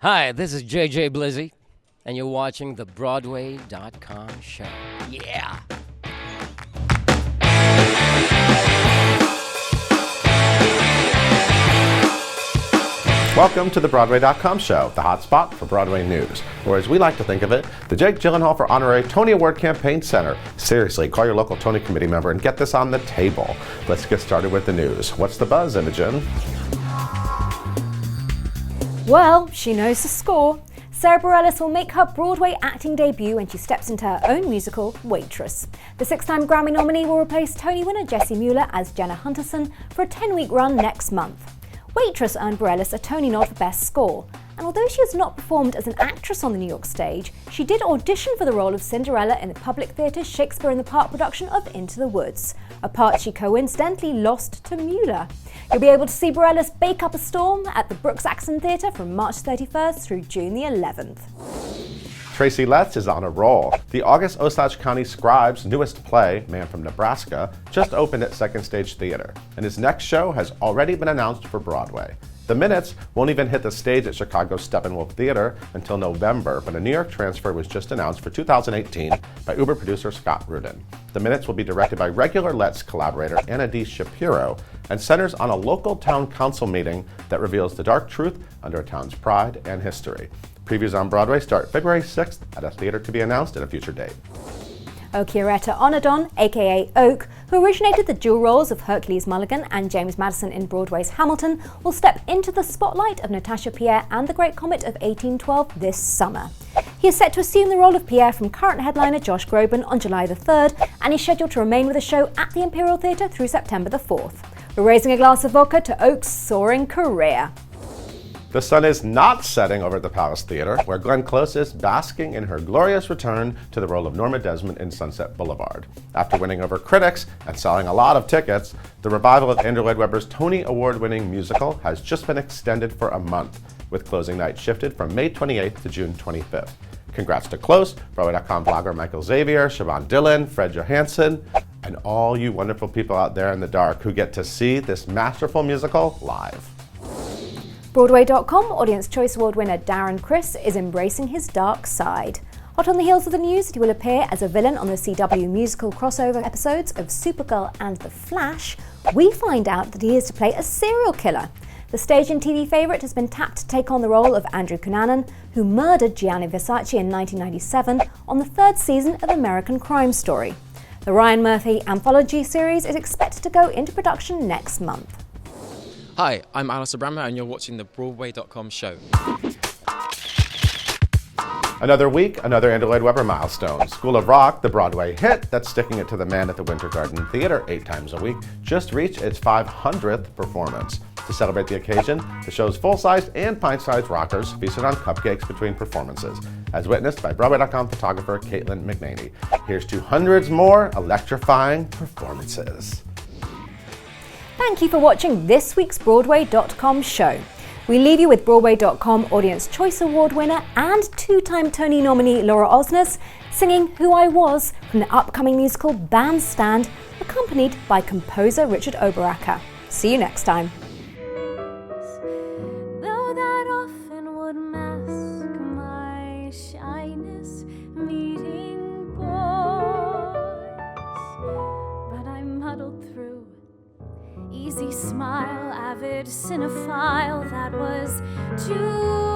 Hi, this is JJ Blizzy, and you're watching the Broadway.com show. Yeah! Welcome to the Broadway.com show, the hotspot for Broadway news, or as we like to think of it, the Jake Gyllenhaal for Honorary Tony Award Campaign Center. Seriously, call your local Tony Committee member and get this on the table. Let's get started with the news. What's the buzz, Imogen? Well, she knows the score. Sara Bareilles will make her Broadway acting debut when she steps into her own musical, Waitress. The six-time Grammy nominee will replace Tony winner Jessie Mueller as Jenna Hunterson for a 10-week run next month. Waitress earned Bareilles a Tony nod for Best Score, and although she has not performed as an actress on the New York stage, she did audition for the role of Cinderella in the Public Theatre's Shakespeare in the Park production of Into the Woods, a part she coincidentally lost to Mueller. You'll be able to see Bareilles bake up a storm at the Brooks Axon Theatre from March 31st through June the 11th. Tracy Letts is on a roll. The August Osage County Scribe's newest play, Man from Nebraska, just opened at Second Stage Theater, and his next show has already been announced for Broadway. The Minutes won't even hit the stage at Chicago's Steppenwolf Theater until November, but a New York transfer was just announced for 2018 by Uber producer Scott Rudin. The Minutes will be directed by regular Letts collaborator Anna D. Shapiro and centers on a local town council meeting that reveals the dark truth under a town's pride and history. Previews on Broadway start February 6th at a theater to be announced at a future date. Okieriete Onaodowan, aka Oak, who originated the dual roles of Hercules Mulligan and James Madison in Broadway's Hamilton, will step into the spotlight of Natasha Pierre and the Great Comet of 1812 this summer. He is set to assume the role of Pierre from current headliner Josh Groban on July the 3rd, and is scheduled to remain with the show at the Imperial Theatre through September the 4th. We're raising a glass of vodka to Oak's soaring career. The sun is not setting over at the Palace Theater, where Glenn Close is basking in her glorious return to the role of Norma Desmond in Sunset Boulevard. After winning over critics and selling a lot of tickets, the revival of Andrew Lloyd Webber's Tony Award-winning musical has just been extended for a month, with closing night shifted from May 28th to June 25th. Congrats to Close, Broadway.com blogger Michael Xavier, Siobhan Dillon, Fred Johansson, and all you wonderful people out there in the dark who get to see this masterful musical live. Broadway.com Audience Choice Award winner Darren Criss is embracing his dark side. Hot on the heels of the news that he will appear as a villain on the CW musical crossover episodes of Supergirl and The Flash, we find out that he is to play a serial killer. The stage and TV favourite has been tapped to take on the role of Andrew Cunanan, who murdered Gianni Versace in 1997 on the third season of American Crime Story. The Ryan Murphy anthology series is expected to go into production next month. Hi, I'm Alice Abrammer and you're watching the Broadway.com show. Another week, another Andrew Lloyd Webber milestone. School of Rock, the Broadway hit that's sticking it to the man at the Winter Garden Theater 8 times a week, just reached its 500th performance. To celebrate the occasion, the show's full-sized and pint-sized rockers feasted on cupcakes between performances, as witnessed by Broadway.com photographer Caitlin McNaney. Here's to hundreds more electrifying performances. Thank you for watching this week's Broadway.com show. We leave you with Broadway.com Audience Choice Award winner and two-time Tony nominee Laura Osnes singing Who I Was from the upcoming musical Bandstand, accompanied by composer Richard Oberacker. See you next time. Though that often would mask my shyness, meeting boys, but I muddled through. Easy smile, avid cinephile, that was June.